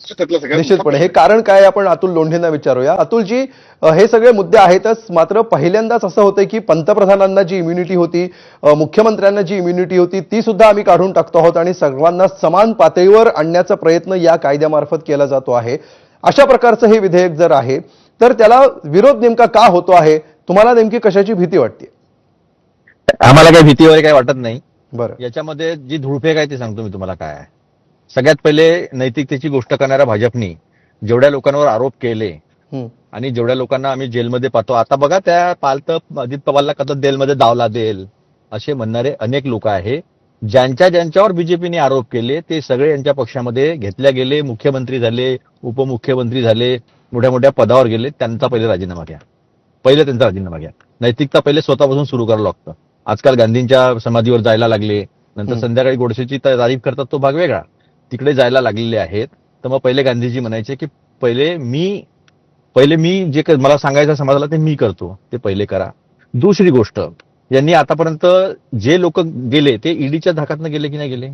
त्यातला सगळ्यात निश्चितपणे हे कारण काय आपण अतुल लोंढेंना विचारूया. अतुलजी, हे सगळे मुद्दे आहेतच, मात्र पहिल्यांदाच असं होतं की पंतप्रधानांना जी इम्युनिटी होती, मुख्यमंत्र्यांना जी इम्युनिटी होती, ती सुद्धा आम्ही काढून टाकतो आहोत आणि सर्वांना समान पातळीवर आणण्याचा प्रयत्न या कायद्यामार्फत केला जातो आहे. अशा प्रकारचं हे विधेयक जर आहे तर त्याला विरोध नेमका का होतो आहे? तुम्हाला नेमकी कशाची भीती वाटते? आम्हाला काही भीती वगैरे काही वाटत नाही. बरं. याच्यामध्ये जी धुळफेक आहे ती सांगतो मी तुम्हाला काय आहे. सगळ्यात पहिले नैतिकतेची गोष्ट करणाऱ्या भाजपनी जेवढ्या लोकांवर आरोप केले हम्म. आणि जेवढ्या लोकांना आम्ही जेलमध्ये पाहतो, आता बघा त्या पालतं अजित पवारला कधी जेलमध्ये दावला देईल असे म्हणणारे अनेक लोक आहे. ज्यांच्यावर बीजेपीने आरोप केले ते सगळे यांच्या पक्षामध्ये घेतल्या गेले, मुख्यमंत्री झाले, उपमुख्यमंत्री झाले, मोठ्या मोठ्या पदावर गेले. त्यांचा पहिले राजीनामा घ्या. त्यांचा राजीनामा घ्या. नैतिकता पहिले स्वतःपासून सुरू करावं लागतं. आजकाल गांधींच्या समाधीवर जायला लागले, नंतर संध्याकाळी गोडसेची तारीफ करतात, तो भाग वेगळा. तिकडे जायला लागलेले आहेत. तर मग पहिले गांधीजी म्हणायचे की पहिले मी जे मला सांगायचं समाजाला ते मी करतो, ते पहिले करा. दुसरी गोष्ट, यांनी आतापर्यंत जे लोक गेले ते ईडीच्या धाकातनं गेले की नाही गेले?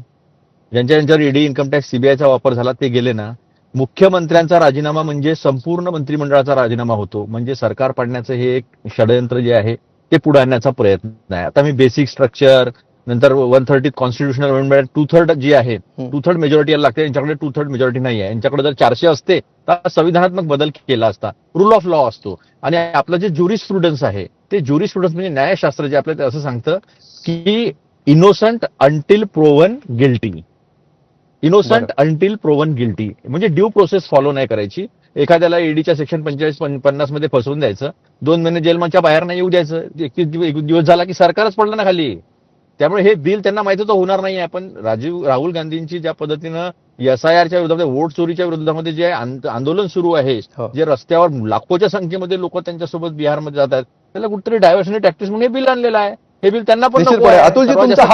ज्यांच्यावर ईडी, इन्कम टॅक्स, सीबीआयचा वापर झाला ते गेले ना. मुख्यमंत्र्यांचा राजीनामा म्हणजे संपूर्ण मंत्रिमंडळाचा राजीनामा होतो. म्हणजे सरकार पाडण्याचं हे एक षडयंत्र जे आहे ते पुढे आणण्याचा प्रयत्न आहे. आता मी बेसिक स्ट्रक्चर, नंतर 130 कॉन्स्टिट्युशनल अमेंडमेंट 2/3 जी आहे, 2/3 मेजॉरिटी लागते. यांच्याकडे 2/3 मेजॉरिटी नाही आहे. यांच्याकडे जर 400 असते तर संविधानात्मक बदल केला असता. रूल ऑफ लॉ असतो. आणि आपलं जे ज्युरिस्प्रुडन्स आहे ते ज्युरिस्प्रुडन्स म्हणजे न्यायशास्त्र जे आपल्याला असं सांगतं की innocent until proven guilty. Innocent until proven guilty म्हणजे ड्यू प्रोसेस फॉलो नाही करायची. एखाद्याला ईडीच्या सेक्शन 45-50 मध्ये फसवून द्यायचं, 2 महिने जेलमधच्या बाहेर नाही येऊ द्यायचं. 31 दिवस झाला की सरकारच पडलं ना खाली. त्यामुळे हे बिल त्यांना माहिती होतं होणार नाही आहे. पण राहुल गांधींची ज्या पद्धतीनं एसआयआरच्या विरोधामध्ये, वोट चोरीच्या विरोधामध्ये जे आंदोलन सुरू आहे, जे रस्त्यावर लाखोच्या संख्येमध्ये लोक त्यांच्यासोबत बिहारमध्ये जातात, त्याला कुठेतरी डायव्हर्शन टॅक्टिक्स म्हणून हे बिल आणलेलं आहे. हे बिल त्यांना पण नको आहे. अतुलजी, तुमचा